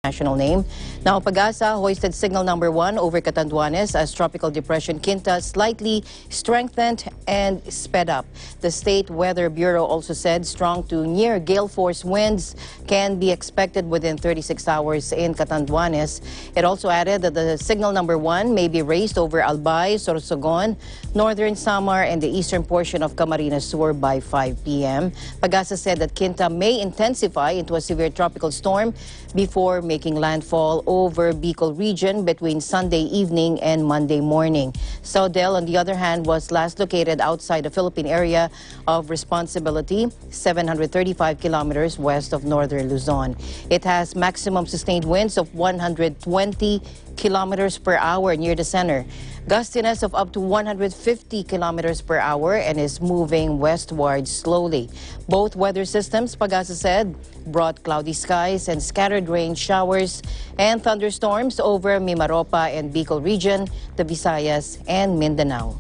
national name. Now, Pag-asa hoisted signal number 1 over Catanduanes as Tropical Depression Quinta slightly strengthened and sped up. The State Weather Bureau also said strong to near gale force winds can be expected within 36 hours in Catanduanes. It also added that the signal number 1 may be raised over Albay, Sorsogon, northern Samar, and the eastern portion of Camarines Sur by 5 p.m. Pag-asa said that Quinta may intensify into a severe tropical storm before making landfall over Bicol region between Sunday evening and Monday morning. Saudel, on the other hand, was last located outside the Philippine area of responsibility, 735 kilometers west of northern Luzon. It has maximum sustained winds of 120 kilometers per hour near the center, gustiness of up to 150 kilometers per hour, and is moving westward slowly. Both weather systems, Pag-asa said, brought cloudy skies and scattered rain showers and thunderstorms over Mimaropa and Bicol region, the Visayas, and Mindanao.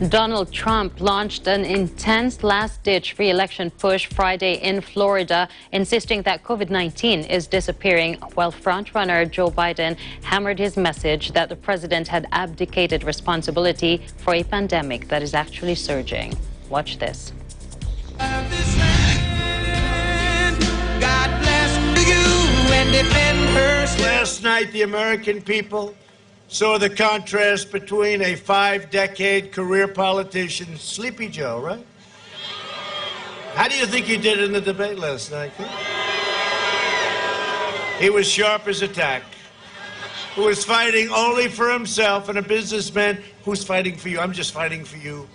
Donald Trump launched an intense last-ditch re-election push Friday in Florida, insisting that COVID-19 is disappearing, while frontrunner Joe Biden hammered his message that the president had abdicated responsibility for a pandemic that is actually surging. Watch this. God bless you and defend her. Last night, the American people saw the contrast between a 5-decade career politician, Sleepy Joe, right? How do you think he did in the debate last night? He was sharp as a tack, who was fighting only for himself, and a businessman who's fighting for you. I'm just fighting for you.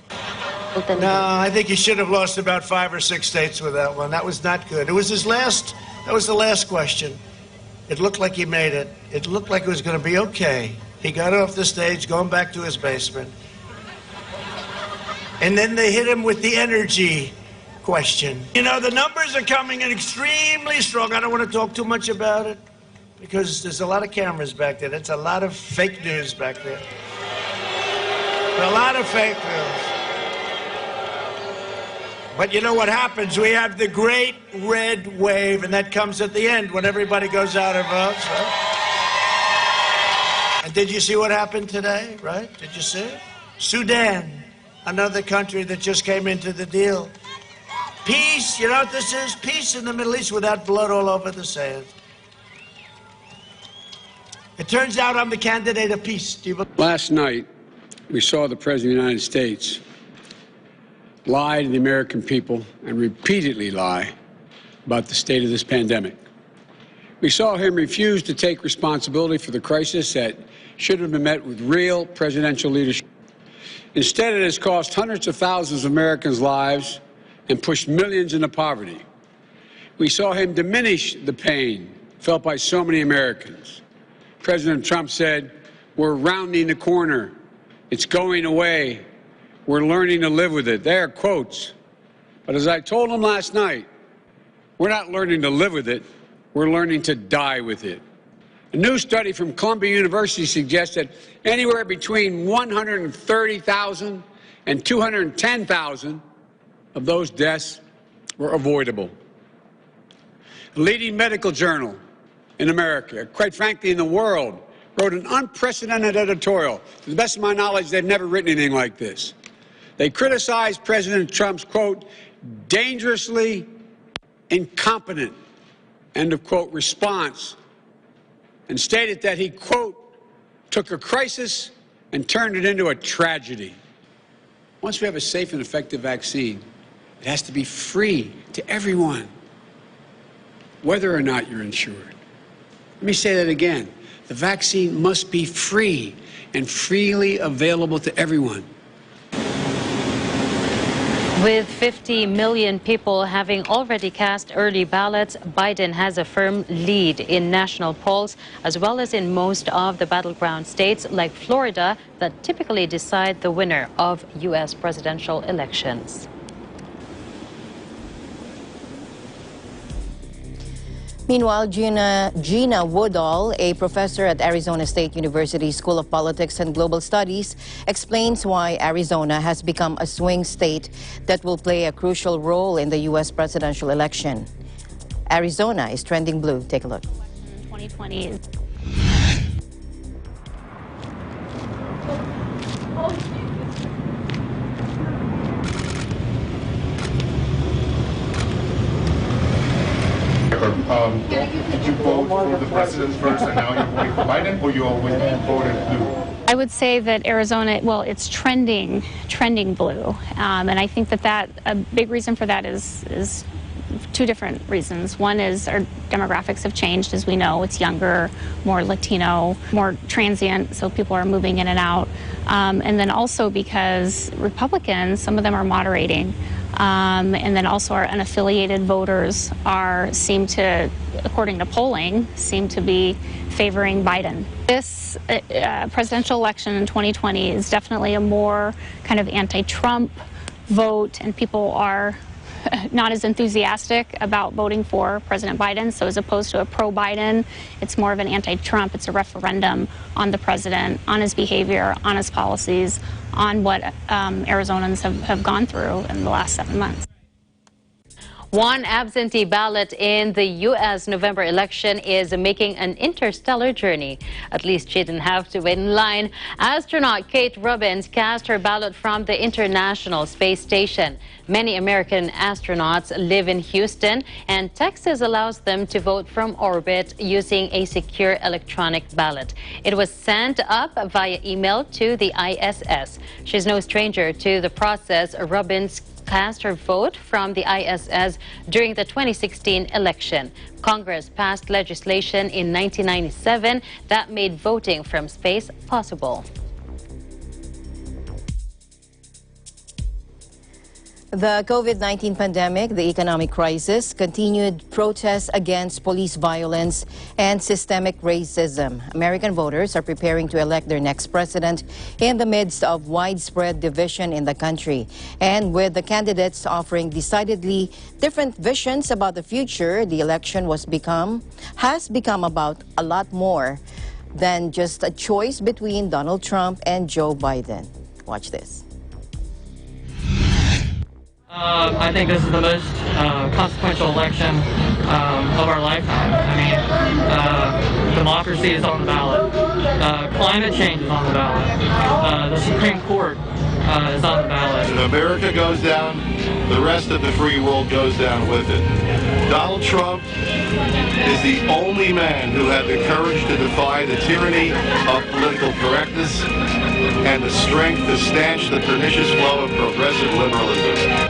No, I think he should have lost about 5 or 6 states with that one. That was not good. It was his last, that was the last question. It looked like he made it. It looked like it was going to be okay. He got off the stage, going back to his basement. And then they hit him with the energy question. You know, the numbers are coming in extremely strong. I don't want to talk too much about it because there's a lot of cameras back there. That's a lot of fake news back there. A lot of fake news. But you know what happens? We have the great red wave, and that comes at the end when everybody goes out and votes, right? And did you see what happened today, right? Did you see it? Sudan, another country that just came into the deal. Peace, you know what this is? Peace in the Middle East without blood all over the sand. It turns out I'm the candidate of peace. Do you believe? Last night, we saw the President of the United States lie to the American people and repeatedly lie about the state of this pandemic. We saw him refuse to take responsibility for the crisis that should have been met with real presidential leadership. Instead, it has cost hundreds of thousands of Americans' lives and pushed millions into poverty. We saw him diminish the pain felt by so many Americans. President Trump said, "We're rounding the corner. It's going away. We're learning to live with it." They are quotes. But as I told him last night, we're not learning to live with it. We're learning to die with it. A new study from Columbia University suggests that anywhere between 130,000 and 210,000 of those deaths were avoidable. A leading medical journal in America, quite frankly in the world, wrote an unprecedented editorial. To the best of my knowledge, they've never written anything like this. They criticized President Trump's, quote, dangerously incompetent, end of quote, response, and stated that he, quote, took a crisis and turned it into a tragedy. Once we have a safe and effective vaccine, it has to be free to everyone, whether or not you're insured. Let me say that again. The vaccine must be free and freely available to everyone. With 50 million people having already cast early ballots, Biden has a firm lead in national polls, as well as in most of the battleground states like Florida that typically decide the winner of U.S. presidential elections. Meanwhile, Gina Woodall, a professor at Arizona State University School of Politics and Global Studies, explains why Arizona has become a swing state that will play a crucial role in the U.S. presidential election. Arizona is trending blue. Take a look. 2020. Did you vote for the president first and now you're voting for Biden, or you always voted blue? I would say that Arizona, well, it's trending blue, and I think that a big reason for that is two different reasons. One is our demographics have changed, as we know. It's younger, more Latino, more transient, so people are moving in and out. And then also because Republicans, some of them are moderating. And then also our unaffiliated voters seem to, according to polling, seem to be favoring Biden. This presidential election in 2020 is definitely a more kind of anti-Trump vote, and people are not as enthusiastic about voting for President Biden. So as opposed to a pro-Biden, it's more of an anti-Trump. It's a referendum on the president, on his behavior, on his policies, on what Arizonans have gone through in the last 7 months. One absentee ballot in the U.S. November election is making an interstellar journey. At least she didn't have to wait in line. Astronaut Kate Robbins cast her ballot from the International Space Station. Many American astronauts live in Houston, and Texas allows them to vote from orbit using a secure electronic ballot. It was sent up via email to the ISS. She's no stranger to the process. Robbins cast her vote from the ISS during the 2016 election. Congress passed legislation in 1997 that made voting from space possible. The COVID-19 pandemic, the economic crisis, continued protests against police violence and systemic racism. American voters are preparing to elect their next president in the midst of widespread division in the country. And with the candidates offering decidedly different visions about the future, the election has become about a lot more than just a choice between Donald Trump and Joe Biden. Watch this. I think this is the most consequential election of our lifetime. I mean, democracy is on the ballot. Climate change is on the ballot. The Supreme Court is on the ballot. America goes down, the rest of the free world goes down with it. Donald Trump is the only man who had the courage to defy the tyranny of political correctness and the strength to stanch the pernicious flow of progressive liberalism.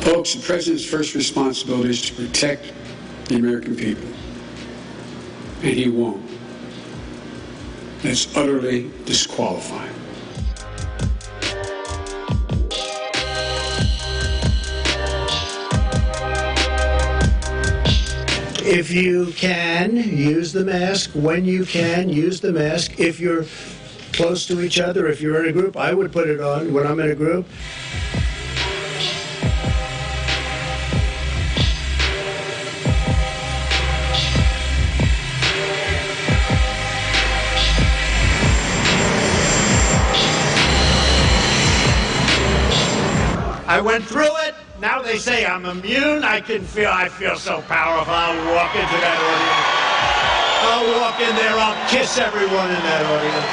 Folks, the president's first responsibility is to protect the American people, and he won't. It's utterly disqualifying. If you can, use the mask. When you can, use the mask. If you're close to each other, if you're in a group, I would put it on when I'm in a group. I went through it. Now they say I'm immune. I feel so powerful. I'll walk into that audience. I'll walk in there. I'll kiss everyone in that audience.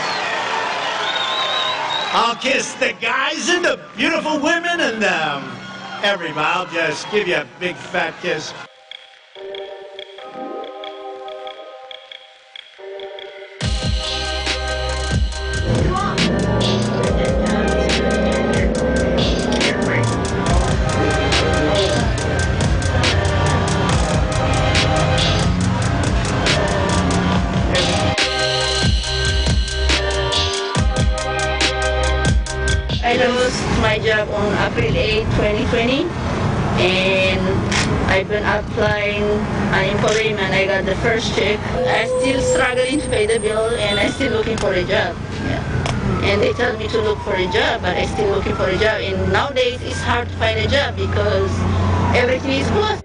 I'll kiss the guys and the beautiful women and everybody. I'll just give you a big fat kiss. I lost my job on April 8, 2020, and I've been applying unemployment. I got the first check. I'm still struggling to pay the bill, and I'm still looking for a job. Yeah. And they tell me to look for a job, but I'm still looking for a job. And nowadays, it's hard to find a job because everything is closed.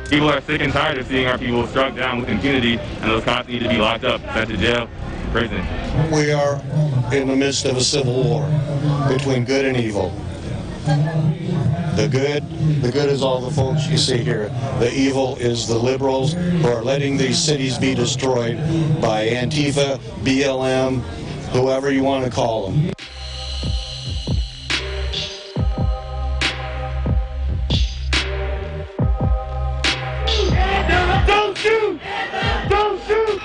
People are sick and tired of seeing our people struck down with impunity, and those cops need to be locked up, sent to jail, prison. We are in the midst of a civil war between good and evil. The good is all the folks you see here. The evil is the liberals who are letting these cities be destroyed by Antifa, BLM, whoever you want to call them. Don't shoot! Don't shoot!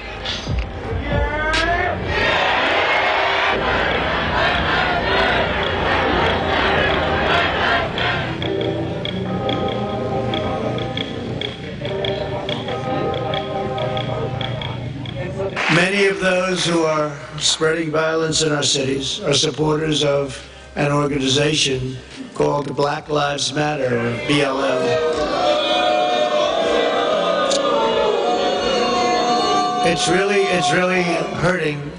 Many of those who are spreading violence in our cities are supporters of an organization called Black Lives Matter, or BLM. It's really hurting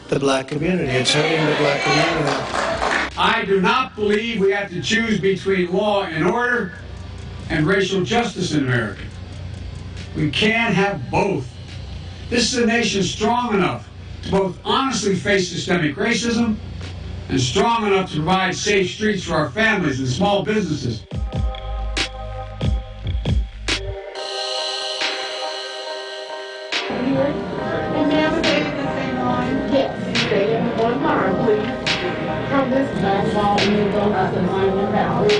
the black community. It's hurting the black community. I do not believe we have to choose between law and order and racial justice in America. We can't have both. This is a nation strong enough to both honestly face systemic racism and strong enough to provide safe streets for our families and small businesses. From this basketball, you don't have to mind about.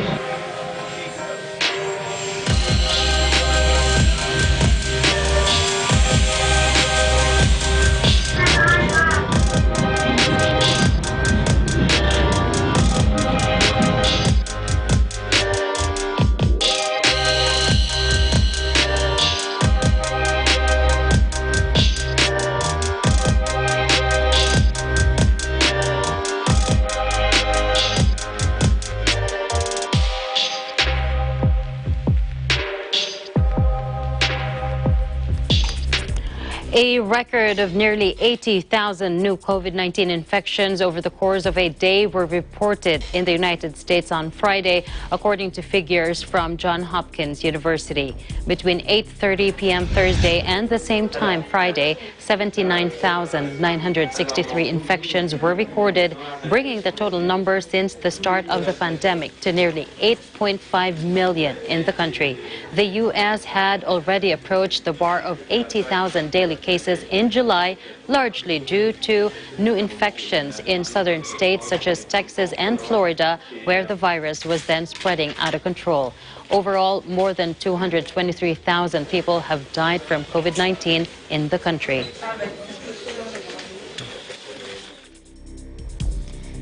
A record of nearly 80,000 new COVID-19 infections over the course of a day were reported in the United States on Friday, according to figures from Johns Hopkins University. Between 8:30 p.m. Thursday and the same time Friday, 79,963 infections were recorded, bringing the total number since the start of the pandemic to nearly 8.5 million in the country. The U.S. had already approached the bar of 80,000 daily cases in July, largely due to new infections in southern states such as Texas and Florida, where the virus was then spreading out of control. Overall, more than 223,000 people have died from COVID-19 in the country.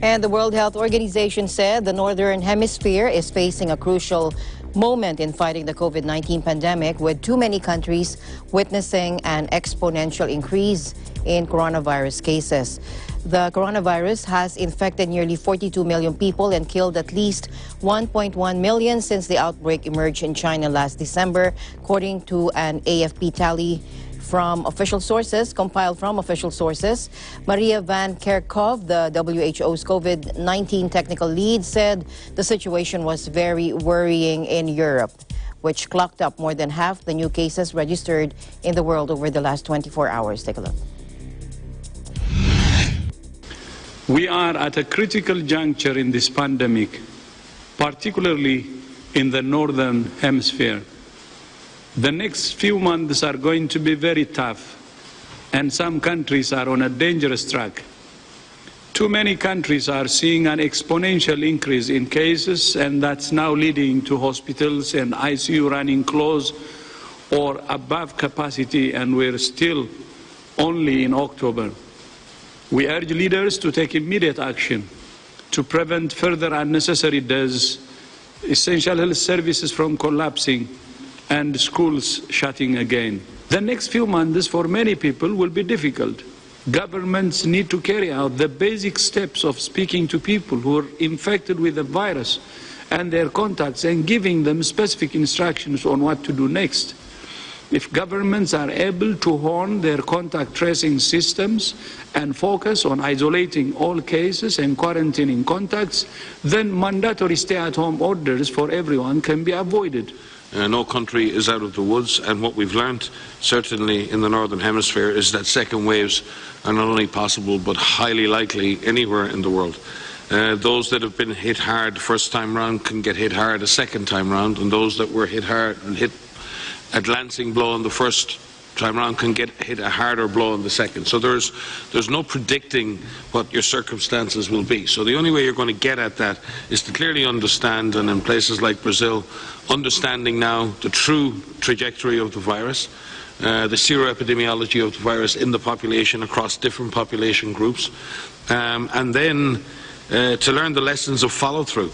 And the World Health Organization said the Northern Hemisphere is facing a crucial moment in fighting the COVID-19 pandemic, with too many countries witnessing an exponential increase in coronavirus cases. The coronavirus has infected nearly 42 million people and killed at least 1.1 million since the outbreak emerged in China last December, according to an AFP tally from official sources, compiled from official sources. Maria Van Kerkhove, the WHO's COVID-19 technical lead, said the situation was very worrying in Europe, which clocked up more than half the new cases registered in the world over the last 24 hours. Take a look. We are at a critical juncture in this pandemic, particularly in the Northern Hemisphere. The next few months are going to be very tough, and some countries are on a dangerous track. Too many countries are seeing an exponential increase in cases, and that's now leading to hospitals and ICU running close or above capacity, and we're still only in October. We urge leaders to take immediate action to prevent further unnecessary deaths, essential health services from collapsing, and schools shutting again. The next few months for many people will be difficult. Governments need to carry out the basic steps of speaking to people who are infected with the virus and their contacts and giving them specific instructions on what to do next. If governments are able to hone their contact tracing systems and focus on isolating all cases and quarantining contacts, then mandatory stay-at-home orders for everyone can be avoided. No country is out of the woods, and what we've learnt, certainly in the Northern Hemisphere, is that second waves are not only possible but highly likely anywhere in the world. Those that have been hit hard the first time round can get hit hard a second time round, and those that were hit hard and hit a glancing blow in the first time round can get hit a harder blow in the second. So there's no predicting what your circumstances will be. So the only way you're going to get at that is to clearly understand, and in places like Brazil, understanding now the true trajectory of the virus, the seroepidemiology of the virus in the population across different population groups, and then to learn the lessons of follow-through.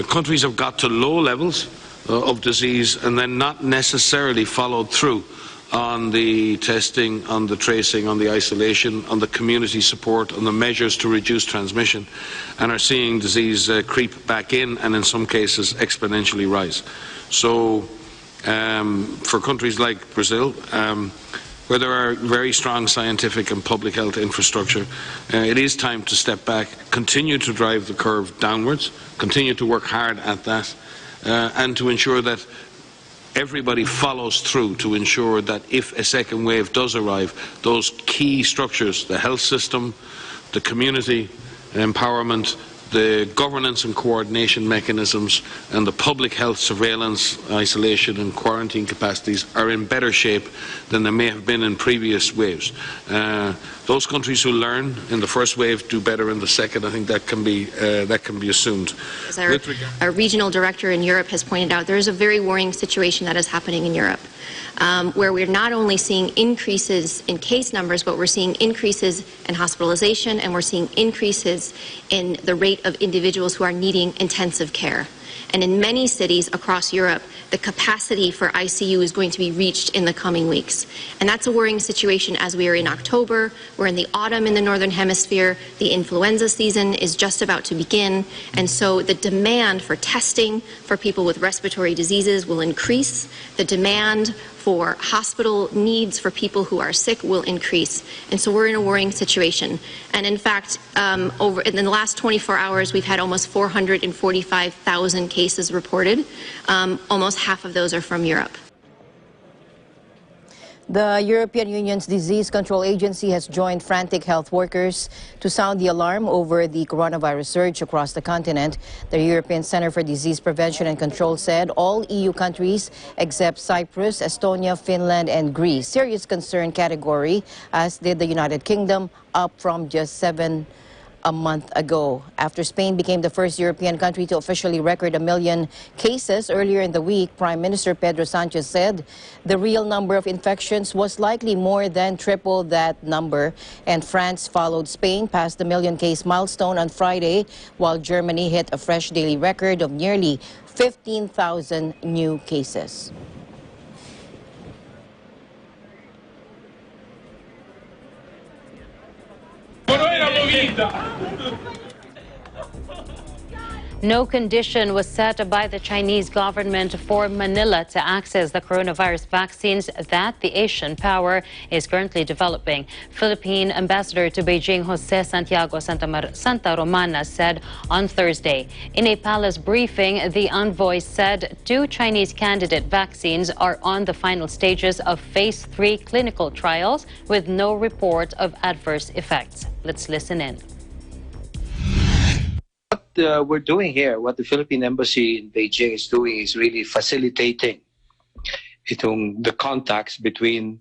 Countries have got to low levels of disease and then not necessarily followed through on the testing, on the tracing, on the isolation, on the community support, on the measures to reduce transmission, and are seeing disease creep back in and in some cases exponentially rise. So for countries like Brazil, where there are very strong scientific and public health infrastructure, it is time to step back, continue to drive the curve downwards, continue to work hard at that, and to ensure that everybody follows through to ensure that if a second wave does arrive, those key structures, the health system, the community empowerment, the governance and coordination mechanisms, and the public health surveillance, isolation and quarantine capacities are in better shape than they may have been in previous waves. Those countries who learn in the first wave do better in the second. I think that can be assumed. As our regional director in Europe has pointed out, there is a very worrying situation that is happening in Europe, where we're not only seeing increases in case numbers, but we're seeing increases in hospitalization, and we're seeing increases in the rate of individuals who are needing intensive care. And in many cities across Europe, the capacity for ICU is going to be reached in the coming weeks. And that's a worrying situation as we are in October. We're in the autumn in the Northern Hemisphere. The influenza season is just about to begin. And so the demand for testing for people with respiratory diseases will increase. The demand for hospital needs for people who are sick will increase. And so we're in a worrying situation. And in fact, in the last 24 hours, we've had almost 445,000 cases reported. Almost half of those are from Europe. The European Union's Disease Control Agency has joined frantic health workers to sound the alarm over the coronavirus surge across the continent. The European Center for Disease Prevention and Control said all EU countries except Cyprus, Estonia, Finland, and Greece serious concern category, as did the United Kingdom, up from just 7 a month ago. After Spain became the first European country to officially record 1 million cases earlier in the week, Prime Minister Pedro Sanchez said the real number of infections was likely more than triple that number. And France followed Spain past the 1 million case milestone on Friday, while Germany hit a fresh daily record of nearly 15,000 new cases. No condition was set by the Chinese government for Manila to access the coronavirus vaccines that the Asian power is currently developing. Philippine Ambassador to Beijing Jose Santiago Santa Romana said on Thursday. In a palace briefing, the envoy said 2 Chinese candidate vaccines are on the final stages of phase 3 clinical trials with no report of adverse effects. Let's listen in. What we're doing here, what the Philippine Embassy in Beijing is doing, is really facilitating the contacts between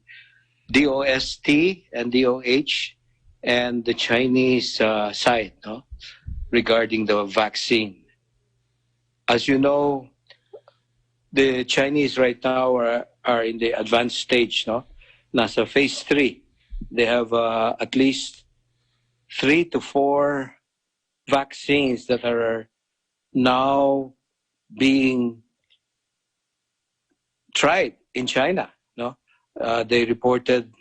DOST and DOH and the Chinese side, no, regarding the vaccine. As you know, the Chinese right now are in the advanced stage, no? Nasa phase 3. They have at least 3 to 4 vaccines that are now being tried in China. No, they reported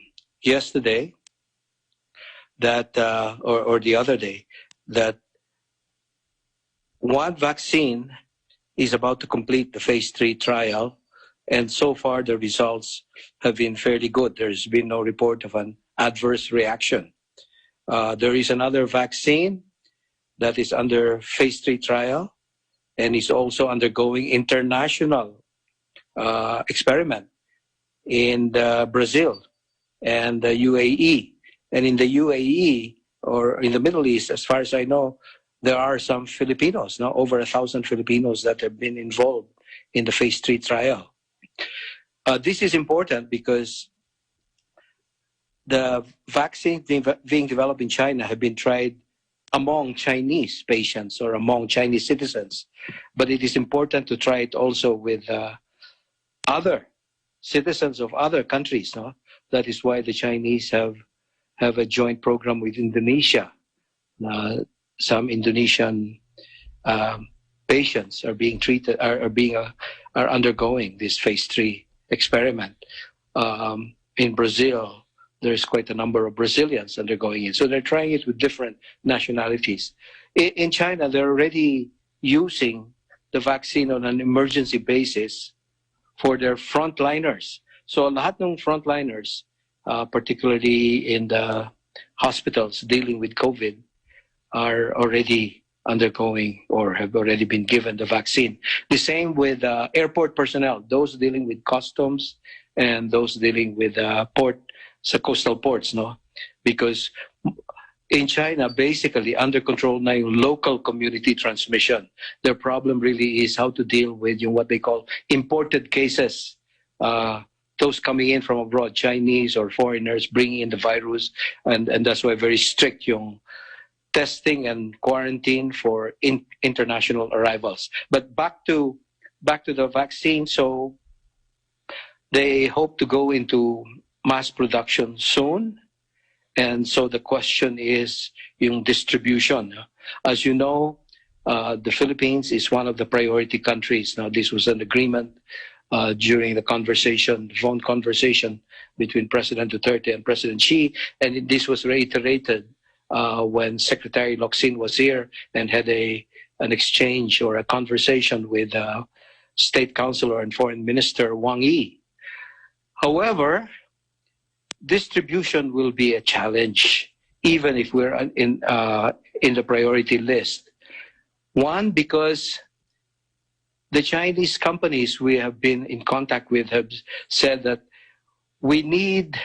yesterday that, or the other day, that one vaccine is about to complete the phase 3 trial, and so far the results have been fairly good. There's been no report of an adverse reaction. There is another vaccine that is under phase 3 trial and is also undergoing international experiment in Brazil and the UAE. And in the UAE, or in the Middle East, as far as I know, there are some Filipinos, no, over 1,000 Filipinos that have been involved in the phase 3 trial. This is important because the vaccines being developed in China have been tried among Chinese patients or among Chinese citizens. But it is important to try it also with other citizens of other countries. No? That is why the Chinese have a joint program with Indonesia. Some Indonesian patients are being treated, are undergoing this phase 3 experiment. In Brazil, there's quite a number of Brazilians undergoing it. So they're trying it with different nationalities. In China, they're already using the vaccine on an emergency basis for their frontliners. So lahat ng frontliners, particularly in the hospitals dealing with COVID, are already undergoing or have already been given the vaccine. The same with airport personnel, those dealing with customs and those dealing with coastal ports, no? Because in China, basically under control na yung local community transmission. Their problem really is how to deal with what they call imported cases. Those coming in from abroad, Chinese or foreigners bringing in the virus, and that's why very strict yung testing and quarantine for international arrivals. But back to the vaccine, so they hope to go into mass production soon, and so the question is yung distribution. As you know, the Philippines is one of the priority countries. Now, this was an agreement during the phone conversation between President Duterte and President Xi, and this was reiterated when Secretary Locsin was here and had an exchange or a conversation with State Councilor and Foreign Minister Wang Yi. However, distribution will be a challenge, even if we're in the priority list. One, because the Chinese companies we have been in contact with have said that we need,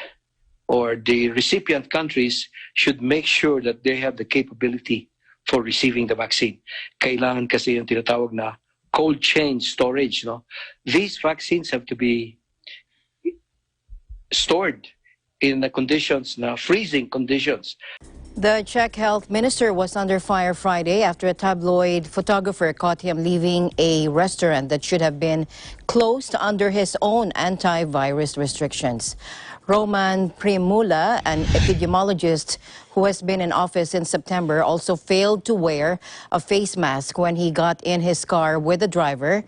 or the recipient countries should make sure that they have the capability for receiving the vaccine. Kailangan kasi yung tinatawag na cold chain storage. No? These vaccines have to be stored in the conditions, freezing conditions. The Czech health minister was under fire Friday after a tabloid photographer caught him leaving a restaurant that should have been closed under his own antivirus restrictions. Roman Primula, an epidemiologist who has been in office since September, also failed to wear a face mask when he got in his car with the driver,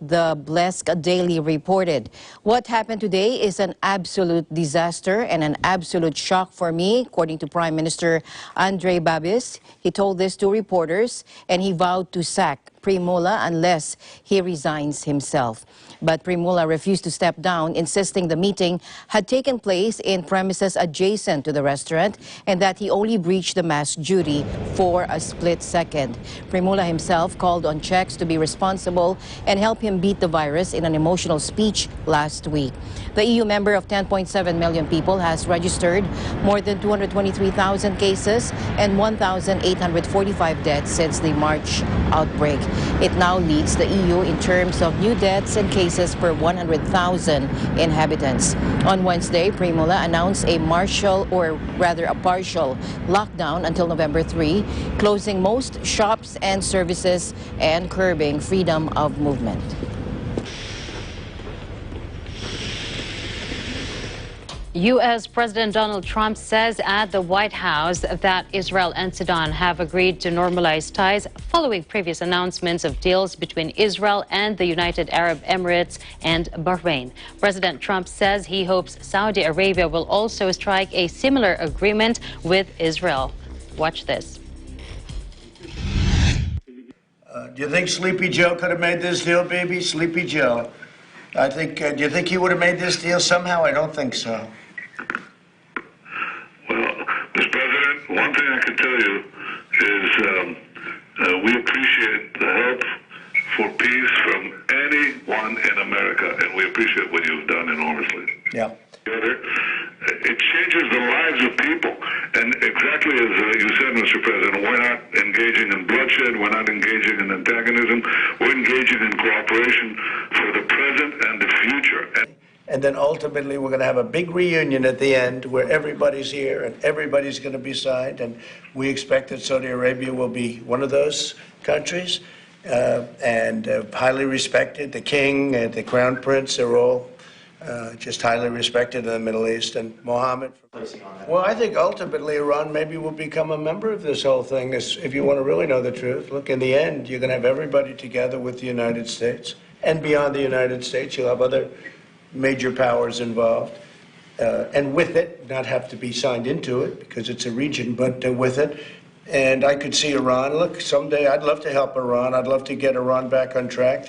the Blesk Daily reported. What happened today is an absolute disaster and an absolute shock for me, according to Prime Minister Andrei Babis. He told this to reporters, and he vowed to sack Primula unless he resigns himself. But Primula refused to step down, insisting the meeting had taken place in premises adjacent to the restaurant and that he only breached the mask duty for a split second. Primula himself called on Czechs to be responsible and help him beat the virus in an emotional speech last week. The EU member of 10.7 million people has registered more than 223,000 cases and 1,845 deaths since the March outbreak. It now leads the EU in terms of new deaths and cases per 100,000 inhabitants. On Wednesday, Primula announced a partial lockdown until November 3, closing most shops and services and curbing freedom of movement. U.S. President Donald Trump says at the White House that Israel and Sudan have agreed to normalize ties following previous announcements of deals between Israel and the United Arab Emirates and Bahrain. President Trump says he hopes Saudi Arabia will also strike a similar agreement with Israel. Watch this. Do you think Sleepy Joe could have made this deal, baby? Sleepy Joe. I think, do you think he would have made this deal somehow? I don't think so. Well, Mr. President, one thing I can tell you is we appreciate the help for peace from anyone in America, and we appreciate what you've done enormously. Yeah. It changes the lives of people. And exactly as you said, Mr. President, we're not engaging in bloodshed, we're not engaging in antagonism, we're engaging in cooperation for the present and the future. And then ultimately we're going to have a big reunion at the end where everybody's here and everybody's going to be signed. And we expect that Saudi Arabia will be one of those countries and highly respected. The king and the crown prince are all just highly respected in the Middle East, and Mohammed. Well, I think ultimately Iran maybe will become a member of this whole thing, if you want to really know the truth. Look, in the end, you're going to have everybody together with the United States, and beyond the United States, you'll have other major powers involved, and with it, not have to be signed into it, because it's a region, but with it. And I could see Iran. Look, someday I'd love to help Iran. I'd love to get Iran back on track.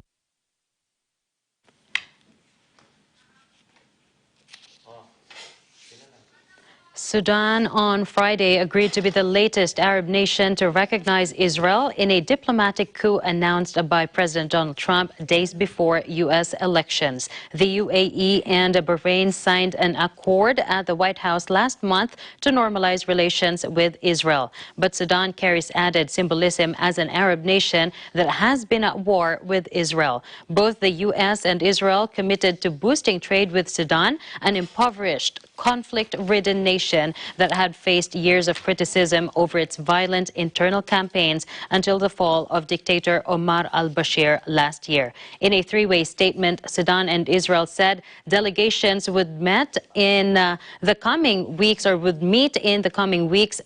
Sudan on Friday agreed to be the latest Arab nation to recognize Israel in a diplomatic coup announced by President Donald Trump days before U.S. elections. The UAE and Bahrain signed an accord at the White House last month to normalize relations with Israel. But Sudan carries added symbolism as an Arab nation that has been at war with Israel. Both the U.S. and Israel committed to boosting trade with Sudan, an impoverished, conflict-ridden nation that had faced years of criticism over its violent internal campaigns until the fall of dictator Omar al-Bashir last year. In a three-way statement, Sudan and Israel said delegations would meet in the coming weeks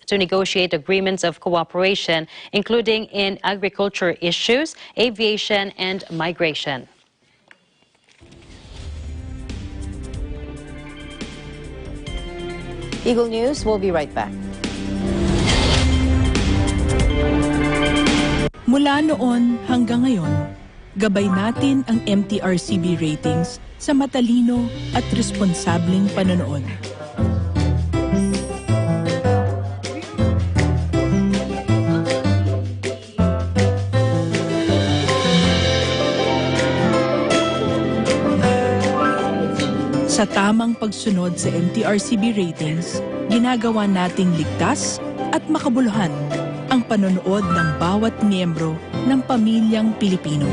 to negotiate agreements of cooperation, including in agriculture issues, aviation, and migration. Eagle News, we'll be right back. Mula noon hanggang ngayon, gabay natin ang MTRCB ratings sa matalino at responsableng panonood. Sa tamang pagsunod sa MTRCB ratings, ginagawa nating ligtas at makabuluhan ang panonood ng bawat miyembro ng pamilyang Pilipino.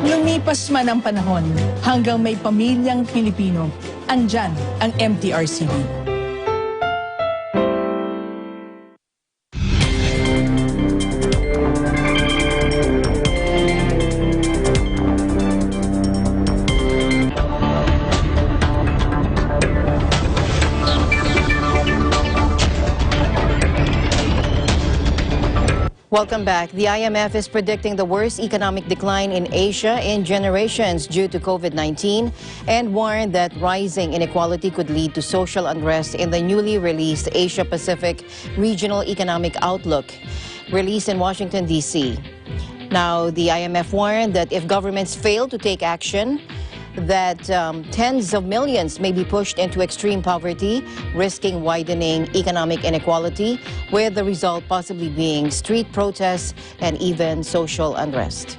Lumipas man ang panahon hanggang may pamilyang Pilipino, andyan ang MTRCB. Welcome back. The IMF is predicting the worst economic decline in Asia in generations due to COVID-19 and warned that rising inequality could lead to social unrest in the newly released Asia-Pacific Regional Economic Outlook, released in Washington, D.C. Now, the IMF warned that if governments fail to take action, that tens of millions may be pushed into extreme poverty, risking widening economic inequality, with the result possibly being street protests and even social unrest.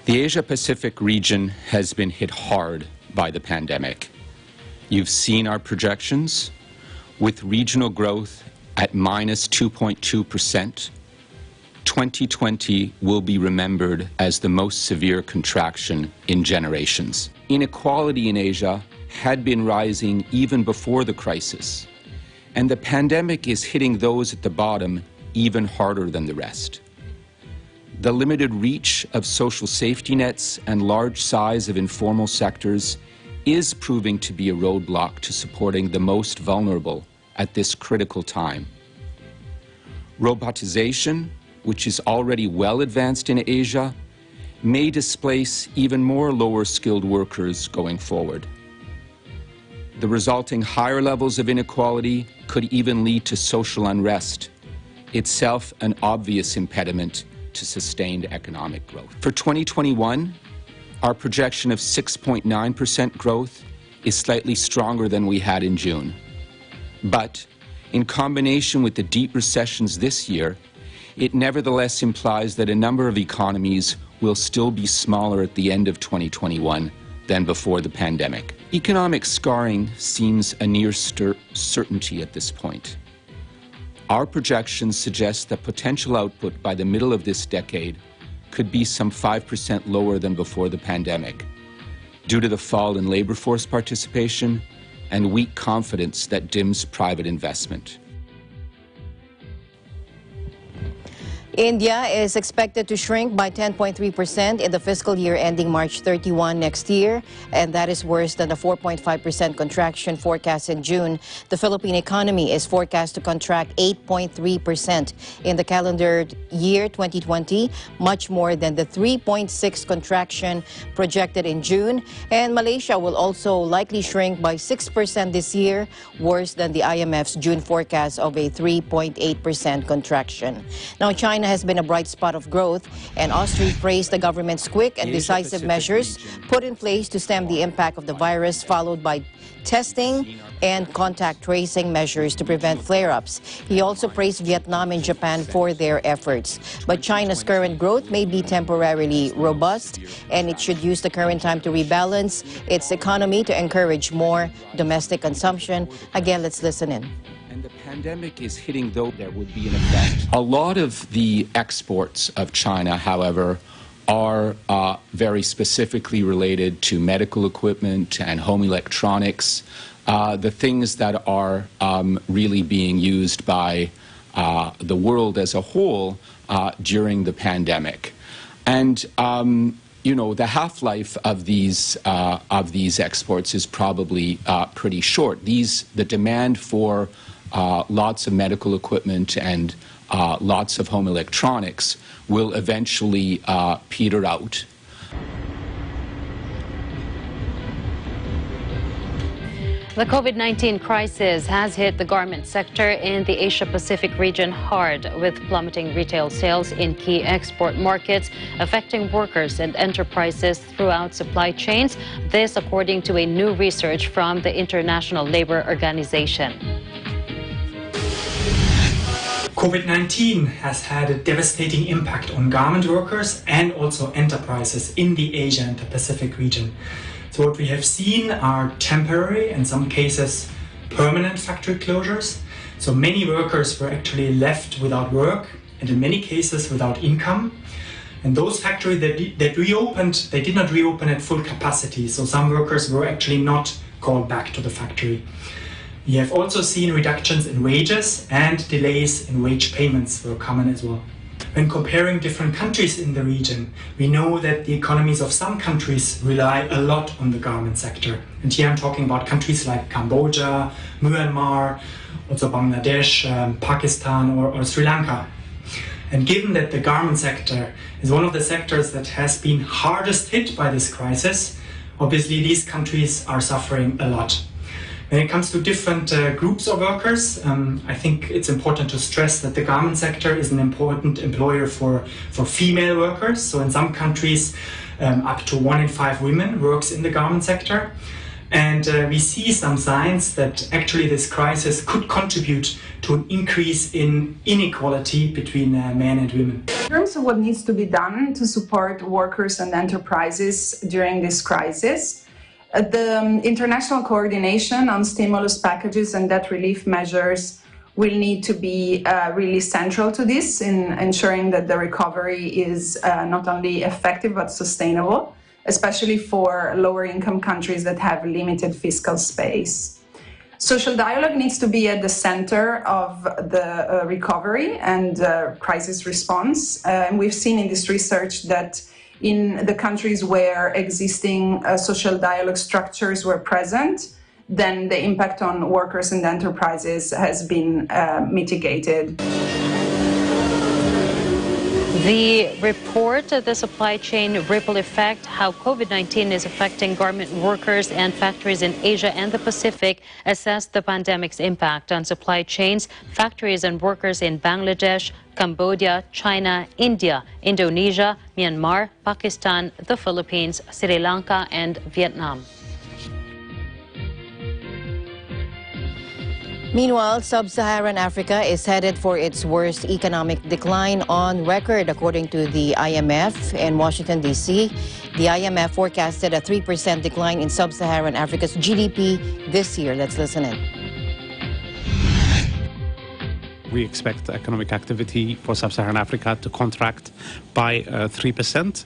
The Asia-Pacific region has been hit hard by the pandemic. You've seen our projections, with regional growth at -2.2%. 2020 will be remembered as the most severe contraction in generations. Inequality in Asia had been rising even before the crisis, and the pandemic is hitting those at the bottom even harder than the rest. The limited reach of social safety nets and large size of informal sectors is proving to be a roadblock to supporting the most vulnerable at this critical time. Robotization, which is already well advanced in Asia, may displace even more lower-skilled workers going forward. The resulting higher levels of inequality could even lead to social unrest, itself an obvious impediment to sustained economic growth. For 2021, our projection of 6.9% growth is slightly stronger than we had in June. But in combination with the deep recessions this year, it nevertheless implies that a number of economies will still be smaller at the end of 2021 than before the pandemic. Economic scarring seems a near certainty at this point. Our projections suggest that potential output by the middle of this decade could be some 5% lower than before the pandemic, due to the fall in labor force participation and weak confidence that dims private investment. India is expected to shrink by 10.3% in the fiscal year ending March 31 next year, and that is worse than the 4.5% contraction forecast in June. The Philippine economy is forecast to contract 8.3% in the calendar year 2020, much more than the 3.6% contraction projected in June. And Malaysia will also likely shrink by 6% this year, worse than the IMF's June forecast of a 3.8% contraction. Now, China has been a bright spot of growth, and Austria praised the government's quick and decisive measures put in place to stem the impact of the virus, followed by testing and contact tracing measures to prevent flare-ups. He also praised Vietnam and Japan for their efforts. But China's current growth may be temporarily robust, and it should use the current time to rebalance its economy to encourage more domestic consumption. Again, let's listen in. And the pandemic is hitting, though there would be an effect. A lot of the exports of China, however, are very specifically related to medical equipment and home electronics, the things that are really being used by the world as a whole during the pandemic. And you know, the half-life of these exports is probably pretty short. The demand for lots of medical equipment and lots of home electronics will eventually peter out. The COVID-19 crisis has hit the garment sector in the Asia-Pacific region hard, with plummeting retail sales in key export markets, affecting workers and enterprises throughout supply chains. This according to a new research from the International Labour Organization. COVID-19 has had a devastating impact on garment workers and also enterprises in the Asia and the Pacific region. So what we have seen are temporary, in some cases permanent factory closures. So many workers were actually left without work and in many cases without income. And those factories that reopened, they did not reopen at full capacity. So some workers were actually not called back to the factory. We have also seen reductions in wages, and delays in wage payments were common as well. When comparing different countries in the region, we know that the economies of some countries rely a lot on the garment sector. And here I'm talking about countries like Cambodia, Myanmar, also Bangladesh, Pakistan or Sri Lanka. And given that the garment sector is one of the sectors that has been hardest hit by this crisis, obviously these countries are suffering a lot. When it comes to different groups of workers, I think it's important to stress that the garment sector is an important employer for female workers. So in some countries, up to 1 in 5 women works in the garment sector. And we see some signs that actually this crisis could contribute to an increase in inequality between men and women. In terms of what needs to be done to support workers and enterprises during this crisis, the international coordination on stimulus packages and debt relief measures will need to be really central to this in ensuring that the recovery is not only effective but sustainable, especially for lower income countries that have limited fiscal space. Social dialogue needs to be at the center of the recovery and crisis response. And we've seen in this research that in the countries where existing social dialogue structures were present, then the impact on workers and enterprises has been mitigated. The report, The Supply Chain Ripple Effect, How COVID-19 is Affecting Garment Workers and Factories in Asia and the Pacific, assessed the pandemic's impact on supply chains, factories and workers in Bangladesh, Cambodia, China, India, Indonesia, Myanmar, Pakistan, the Philippines, Sri Lanka, and Vietnam. Meanwhile, Sub-Saharan Africa is headed for its worst economic decline on record, according to the IMF in Washington, D.C. The IMF forecasted a 3% decline in Sub-Saharan Africa's GDP this year. Let's listen in. We expect economic activity for Sub-Saharan Africa to contract by 3%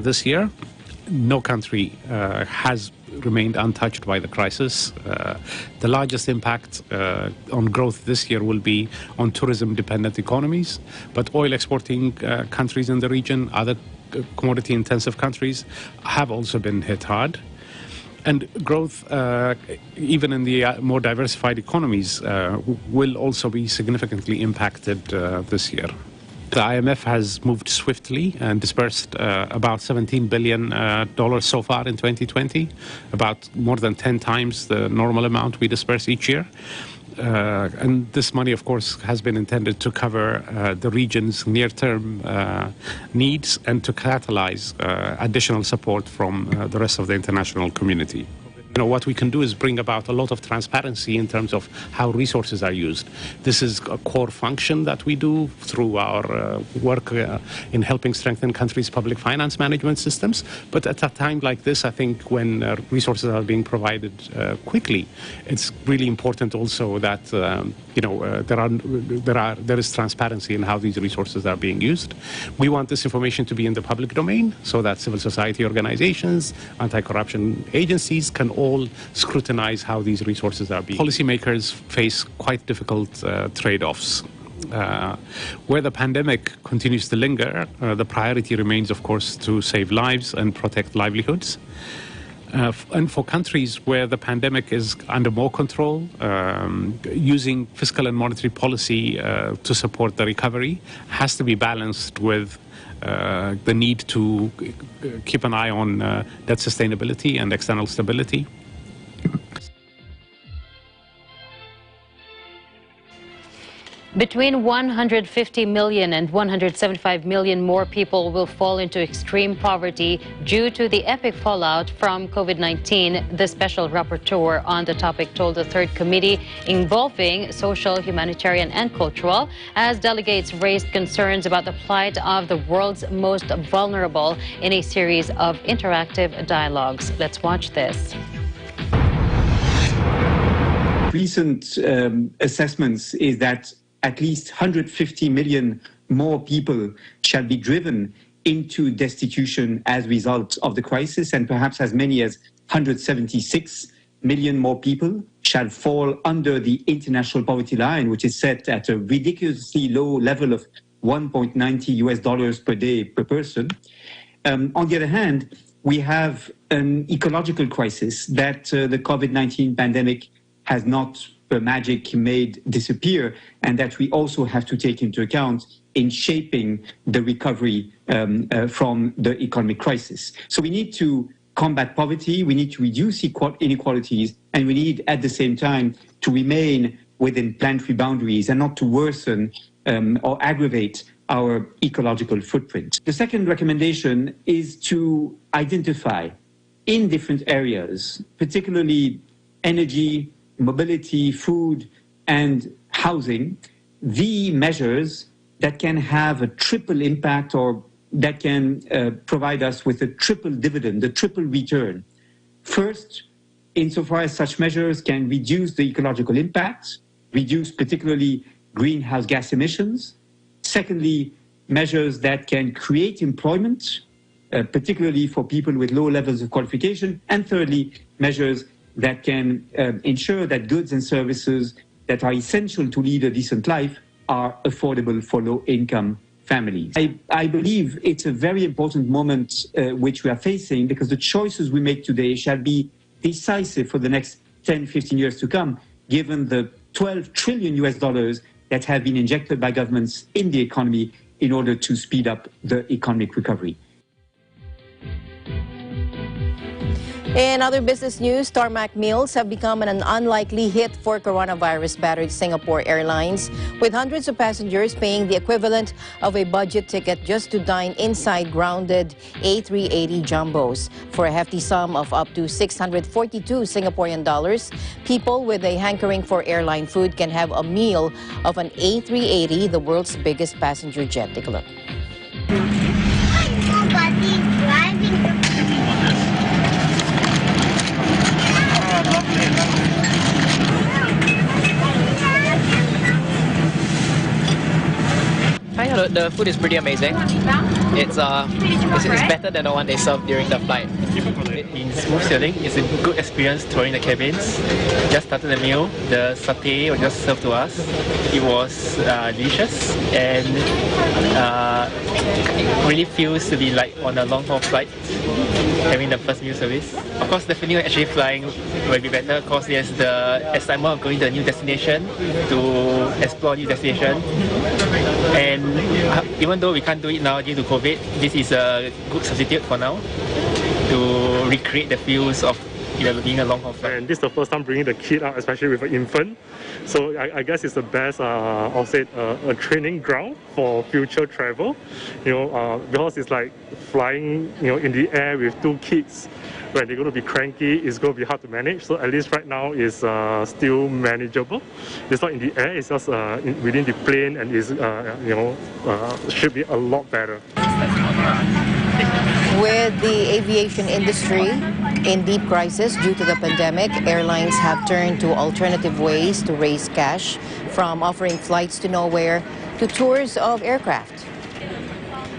this year. No country has remained untouched by the crisis. The largest impact on growth this year will be on tourism-dependent economies, but oil-exporting countries in the region, other commodity-intensive countries, have also been hit hard. And growth, even in the more diversified economies, will also be significantly impacted this year. The IMF has moved swiftly and dispersed about $17 billion so far in 2020, about more than 10 times the normal amount we disperse each year. And this money, of course, has been intended to cover the region's near-term needs and to catalyze additional support from the rest of the international community. You know, what we can do is bring about a lot of transparency in terms of how resources are used. This is a core function that we do through our work in helping strengthen countries' public finance management systems. But at a time like this, I think when resources are being provided quickly, it's really important also that there is transparency in how these resources are being used. We want this information to be in the public domain so that civil society organizations, anti-corruption agencies can all scrutinize how these resources are being used. Policymakers face quite difficult trade-offs. Where the pandemic continues to linger, the priority remains, of course, to save lives and protect livelihoods. And for countries where the pandemic is under more control, using fiscal and monetary policy to support the recovery has to be balanced with the need to keep an eye on debt sustainability and external stability. Between 150 million and 175 million more people will fall into extreme poverty due to the epic fallout from COVID-19, the special rapporteur on the topic told the third committee involving social, humanitarian and cultural, as delegates raised concerns about the plight of the world's most vulnerable in a series of interactive dialogues. Let's watch this. Recent assessments is that at least 150 million more people shall be driven into destitution as a result of the crisis, and perhaps as many as 176 million more people shall fall under the international poverty line, which is set at a ridiculously low level of $1.90 per day per person. On the other hand, we have an ecological crisis that the COVID-19 pandemic has not per magic made disappear, and that we also have to take into account in shaping the recovery from the economic crisis. So we need to combat poverty, we need to reduce inequalities, and we need at the same time to remain within planetary boundaries and not to worsen or aggravate our ecological footprint. The second recommendation is to identify in different areas, particularly energy, mobility, food, and housing, the measures that can have a triple impact or that can provide us with a triple dividend, a triple return. First, insofar as such measures can reduce the ecological impact, reduce particularly greenhouse gas emissions. Secondly, measures that can create employment, particularly for people with low levels of qualification. And thirdly, measures that can ensure that goods and services that are essential to lead a decent life are affordable for low-income families. I believe it's a very important moment which we are facing, because the choices we make today shall be decisive for the next 10, 15 years to come, given the $12 trillion that have been injected by governments in the economy in order to speed up the economic recovery. In other business news, tarmac meals have become an unlikely hit for coronavirus-battered Singapore Airlines, with hundreds of passengers paying the equivalent of a budget ticket just to dine inside grounded A380 jumbos. For a hefty sum of up to 642 Singaporean dollars, people with a hankering for airline food can have a meal of an A380, the world's biggest passenger jet. Take a look. The food is pretty amazing. It's better than the one they served during the flight. In smooth sailing, it's a good experience touring the cabins. Just started the meal, the satay was just served to us. It was delicious and really feels to be like on a long-haul flight, having the first meal service. Of course, definitely actually flying will be better because there's the excitement of going to a new destination, to explore a new destination. And even though we can't do it now due to COVID, this is a good substitute for now to recreate the feels of being a long-haul flight. And this is the first time bringing the kid out, especially with an infant. So I guess it's the best, I'll say, a training ground for future travel. Because it's like flying, in the air with two kids. When they're going to be cranky, it's going to be hard to manage. So at least right now it's still manageable. It's not in the air, it's just within the plane, and it's should be a lot better. With the aviation industry in deep crisis due to the pandemic, airlines have turned to alternative ways to raise cash, from offering flights to nowhere to tours of aircraft.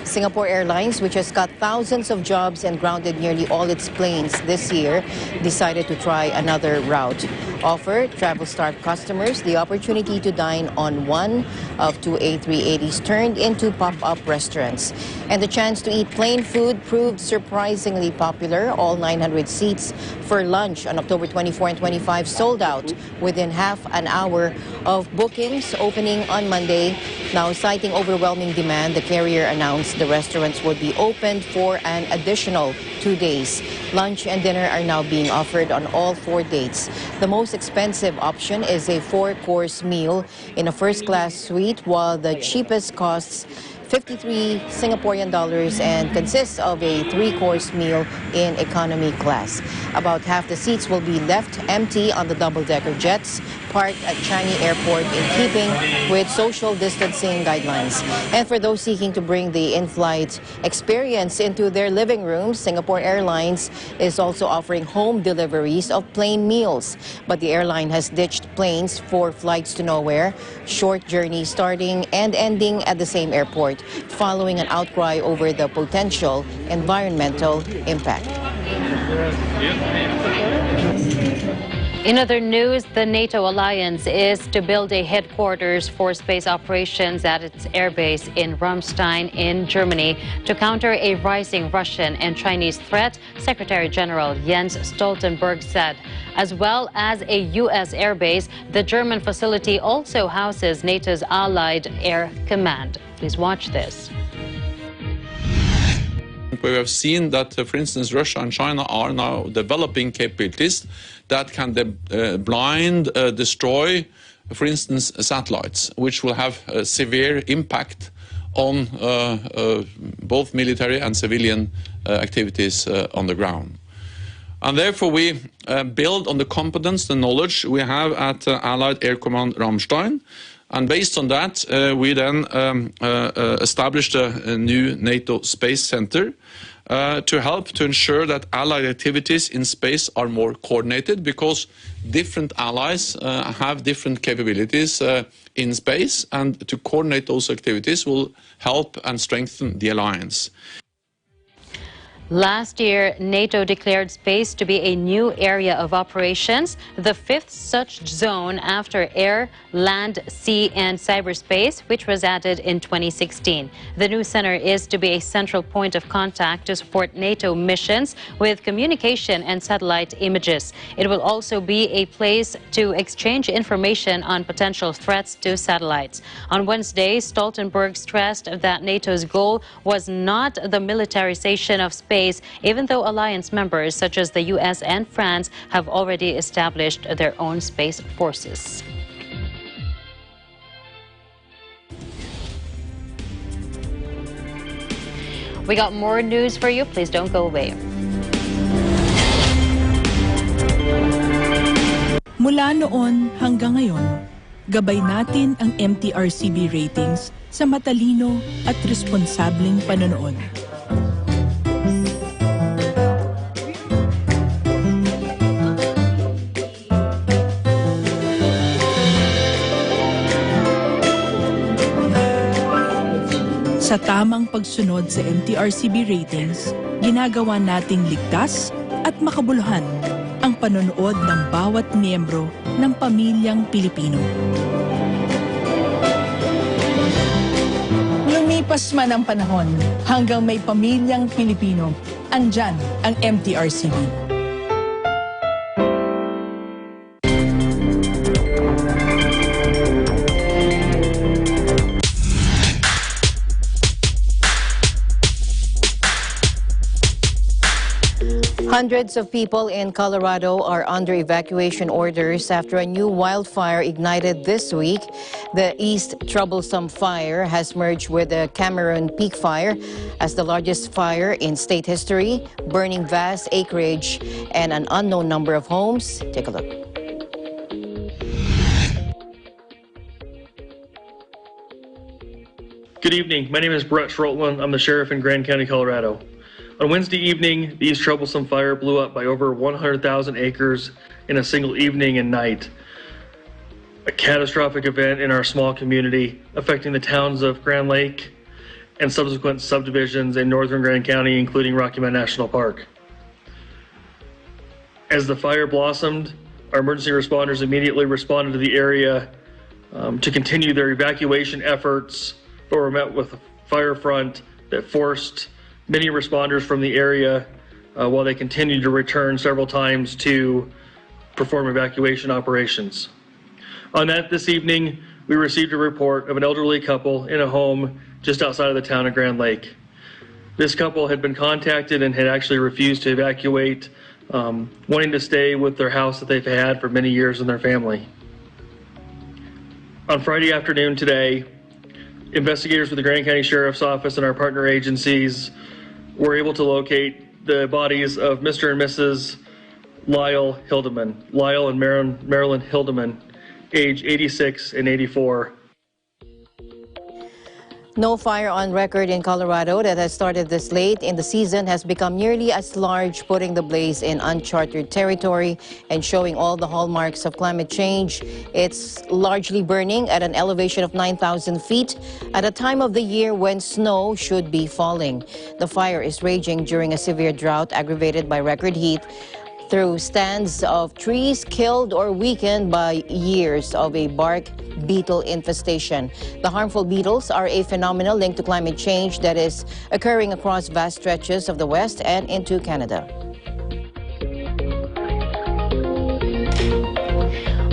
Singapore Airlines, which has cut thousands of jobs and grounded nearly all its planes this year, decided to try another route. Offer travel-starved customers the opportunity to dine on one of two A380s turned into pop-up restaurants. And the chance to eat plain food proved surprisingly popular. All 900 seats for lunch on October 24 and 25 sold out within half an hour of bookings. Opening on Monday, Now, citing overwhelming demand, the carrier announced the restaurants would be opened for an additional 2 days. Lunch and dinner are now being offered on all 4 dates. The most expensive option is a 4-course meal in a first-class suite, while the cheapest costs 53 Singaporean dollars and consists of a 3-course meal in economy class. About half the seats will be left empty on the double-decker jets parked at Changi Airport in keeping with social distancing guidelines. And for those seeking to bring the in-flight experience into their living rooms, Singapore Airlines is also offering home deliveries of plain meals. But the airline has ditched planes for flights to nowhere, short journeys starting and ending at the same airport, following an outcry over the potential environmental impact. In other news, the NATO alliance is to build a headquarters for space operations at its airbase in Ramstein in Germany to counter a rising Russian and Chinese threat, Secretary General Jens Stoltenberg said. As well as a U.S. airbase, the German facility also houses NATO's Allied Air Command. Please watch this. We have seen that, for instance, Russia and China are now developing capabilities that can destroy, for instance, satellites, which will have a severe impact on both military and civilian activities on the ground. And therefore, we build on the competence, the knowledge we have at Allied Air Command Ramstein. And based on that, we then established a new NATO Space Center to help to ensure that allied activities in space are more coordinated, because different allies have different capabilities in space, and to coordinate those activities will help and strengthen the alliance. Last year, NATO declared space to be a new area of operations, the 5th such zone after air, land, sea, and cyberspace, which was added in 2016. The new center is to be a central point of contact to support NATO missions with communication and satellite images. It will also be a place to exchange information on potential threats to satellites. On Wednesday, Stoltenberg stressed that NATO's goal was not the militarization of space, even though alliance members such as the U.S. and France have already established their own space forces. We got more news for you. Please don't go away. Mula noon hanggang ngayon, gabay natin ang MTRCB ratings sa matalino at responsableng panonood. Sa tamang pagsunod sa MTRCB ratings, ginagawa nating ligtas at makabuluhan ang panonood ng bawat miyembro ng pamilyang Pilipino. Lumipas man ang panahon, hanggang may pamilyang Pilipino, andyan ang MTRCB. Hundreds of people in Colorado are under evacuation orders after a new wildfire ignited this week. The East Troublesome Fire has merged with the Cameron Peak Fire as the largest fire in state history, burning vast acreage and an unknown number of homes. Take a look. Good evening. My name is Brett Schrottland. I'm the sheriff in Grand County, Colorado. On Wednesday evening, the East Troublesome Fire blew up by over 100,000 acres in a single evening and night. A catastrophic event in our small community, affecting the towns of Grand Lake and subsequent subdivisions in northern Grand County, including Rocky Mountain National Park. As the fire blossomed, our emergency responders immediately responded to the area to continue their evacuation efforts, but were met with a fire front that forced many responders from the area while they continued to return several times to perform evacuation operations. On that, this evening, we received a report of an elderly couple in a home just outside of the town of Grand Lake. This couple had been contacted and had actually refused to evacuate, wanting to stay with their house that they've had for many years in their family. On Friday afternoon today, investigators with the Grand County Sheriff's Office and our partner agencies were able to locate the bodies of Mr. and Mrs. Lyle and Marilyn Hildeman, age 86 and 84. No fire on record in Colorado that has started this late in the season has become nearly as large, putting the blaze in uncharted territory and showing all the hallmarks of climate change. It's largely burning at an elevation of 9,000 feet at a time of the year when snow should be falling. The fire is raging during a severe drought aggravated by record heat, through stands of trees killed or weakened by years of a bark beetle infestation. The harmful beetles are a phenomenon linked to climate change that is occurring across vast stretches of the West and into Canada.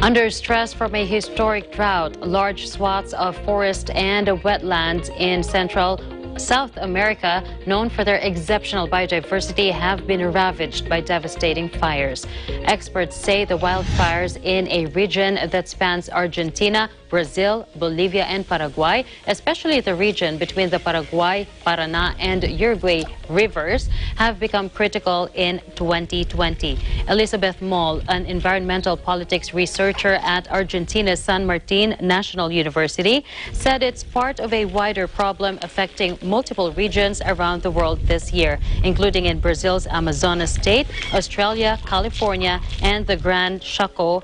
Under stress from a historic drought, large swaths of forest and wetlands in Central South America, known for their exceptional biodiversity, have been ravaged by devastating fires. Experts say the wildfires in a region that spans Argentina, Brazil, Bolivia, and Paraguay, especially the region between the Paraguay, Paraná, and Uruguay rivers, have become critical in 2020. Elizabeth Moll, an environmental politics researcher at Argentina's San Martin National University, said it's part of a wider problem affecting multiple regions around the world this year, including in Brazil's Amazonas state, Australia, California, and the Gran Chaco,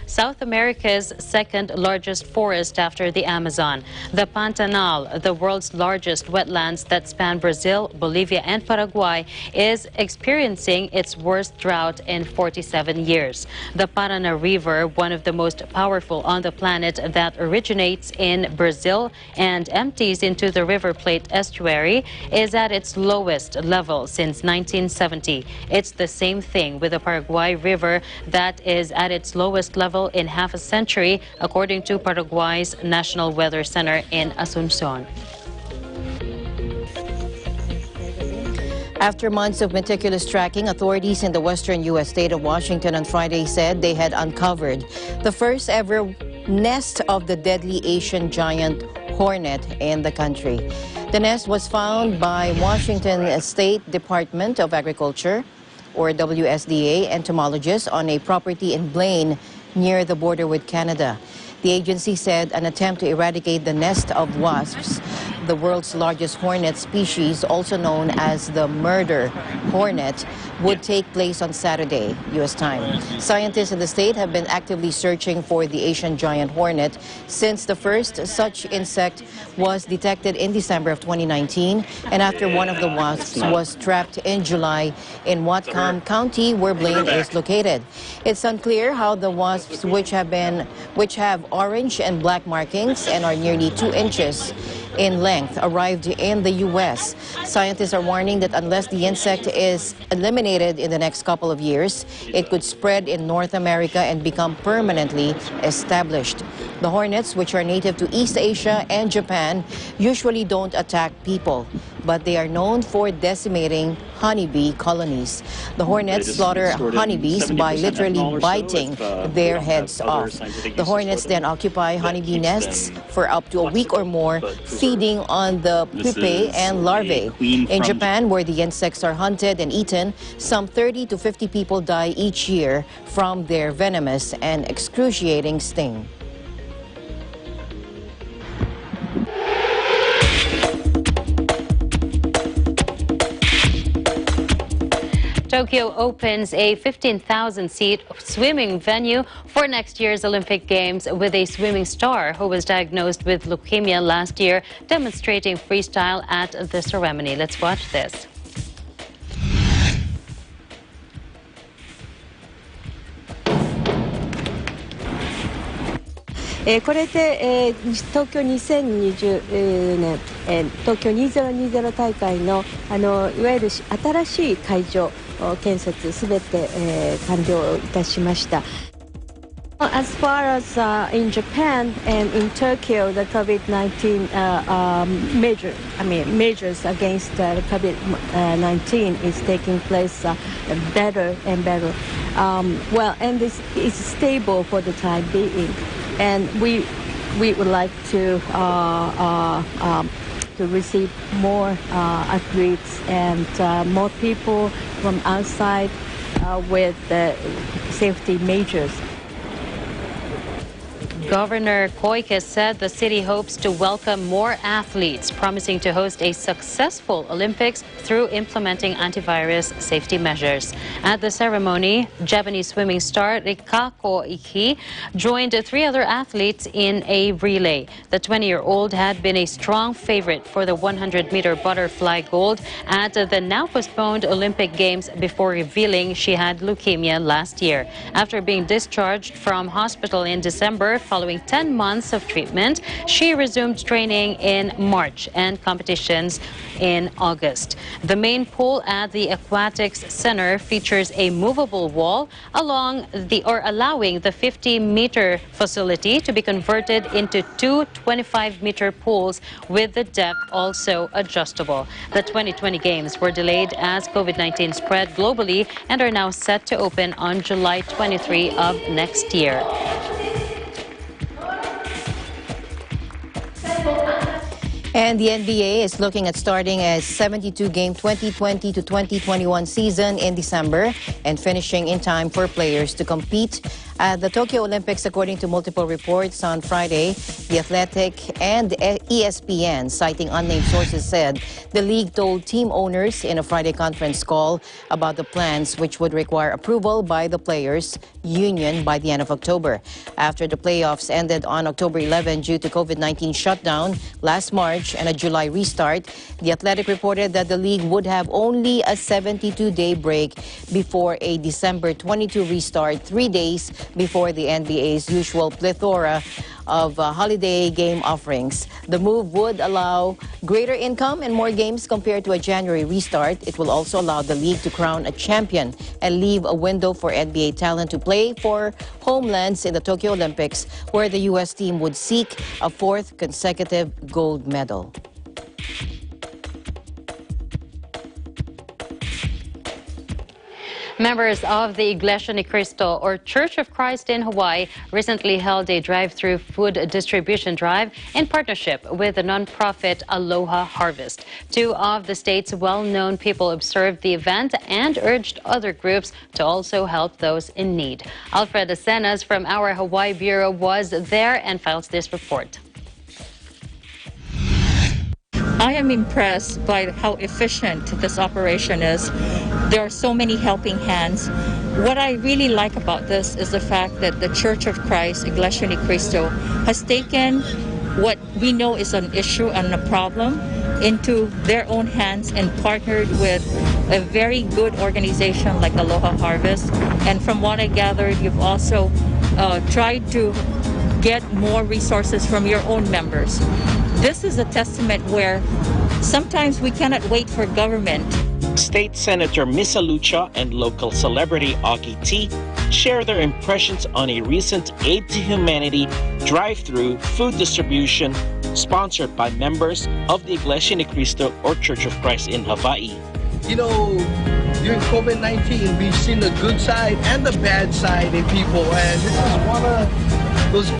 South America's second largest forest after the Amazon. The Pantanal, the world's largest wetlands that span Brazil, Bolivia, and Paraguay, is experiencing its worst drought in 47 years. The Paraná River, one of the most powerful on the planet that originates in Brazil and empties into the River Plate estuary, is at its lowest level since 1970. It's the same thing with the Paraguay River that is at its lowest level in half a century, according to Paraguay's National Weather Center in Asunción. After months of meticulous tracking, authorities in the western U.S. state of Washington on Friday said they had uncovered the first ever nest of the deadly Asian giant hornet in the country. The nest was found by Washington State Department of Agriculture, or WSDA, entomologists on a property in Blaine near the border with Canada. The agency said an attempt to eradicate the nest of wasps, the world's largest hornet species, also known as the murder hornet, would take place on Saturday, U.S. time. Scientists in the state have been actively searching for the Asian giant hornet since the first such insect was detected in December of 2019, and after one of the wasps was trapped in July in Whatcom County, where Blaine is located. It's unclear how the wasps, which have orange and black markings and are nearly 2 inches in length, arrived in the U.S. Scientists are warning that unless the insect is eliminated in the next couple of years, it could spread in North America and become permanently established. The hornets, which are native to East Asia and Japan, usually don't attack people, but they are known for decimating honeybee colonies. The hornets slaughter honeybees by literally biting their heads off. The hornets then occupy honeybee nests for up to a week or more, feeding on the pupae and larvae. In Japan, where the insects are hunted and eaten, some 30 to 50 people die each year from their venomous and excruciating sting. Tokyo opens a 15,000-seat swimming venue for next year's Olympic Games with a swimming star who was diagnosed with leukemia last year, demonstrating freestyle at the ceremony. Let's watch this. これで、東京2020年、東京2020大会の、いわゆる新しい会場建設すべて、完了いたしました。As far as in Japan and in Tokyo, the COVID-19 measures against the COVID-19 is taking place better and better. And this is stable for the time being, and we would like to receive more athletes and more people from outside with the safety measures. Governor Koike said the city hopes to welcome more athletes, promising to host a successful Olympics through implementing antivirus safety measures. At the ceremony, Japanese swimming star Rikako Iki joined 3 other athletes in a relay. The 20-year-old had been a strong favorite for the 100-meter butterfly gold at the now-postponed Olympic Games before revealing she had leukemia last year. After being discharged from hospital in December, following 10 months of treatment, she resumed training in March and competitions in August. The main pool at the Aquatics Center features a movable wall allowing the 50-meter facility to be converted into 2 25-meter pools with the deck also adjustable. The 2020 Games were delayed as COVID-19 spread globally and are now set to open on July 23 of next year. And the NBA is looking at starting a 72-game 2020 to 2021 season in December and finishing in time for players to compete at the Tokyo Olympics, according to multiple reports on Friday. The Athletic and ESPN, citing unnamed sources, said the league told team owners in a Friday conference call about the plans, which would require approval by the players' union by the end of October. After the playoffs ended on October 11 due to COVID-19 shutdown last March and a July restart, the Athletic reported that the league would have only a 72-day break before a December 22 restart, 3 days before the NBA's usual plethora of holiday game offerings. The move would allow greater income and more games compared to a January restart. It will also allow the league to crown a champion and leave a window for NBA talent to play for homelands in the Tokyo Olympics, where the U.S. team would seek a 4th consecutive gold medal. Members of the Iglesia ni Cristo, or Church of Christ in Hawaii, recently held a drive-through food distribution drive in partnership with the nonprofit Aloha Harvest. 2 of the state's well-known people observed the event and urged other groups to also help those in need. Alfred Acenas from our Hawaii Bureau was there and files this report. I am impressed by how efficient this operation is. There are so many helping hands. What I really like about this is the fact that the Church of Christ, Iglesia ni Cristo, has taken what we know is an issue and a problem into their own hands and partnered with a very good organization like Aloha Harvest. And from what I gathered, you've also tried to get more resources from your own members. This is a testament where sometimes we cannot wait for government. State Senator Misa Lucha and local celebrity Augie T share their impressions on a recent Aid to Humanity drive-through food distribution sponsored by members of the Iglesia ni Cristo, or Church of Christ in Hawaii. You know, during COVID-19, we've seen the good side and the bad side in people, and this is one of those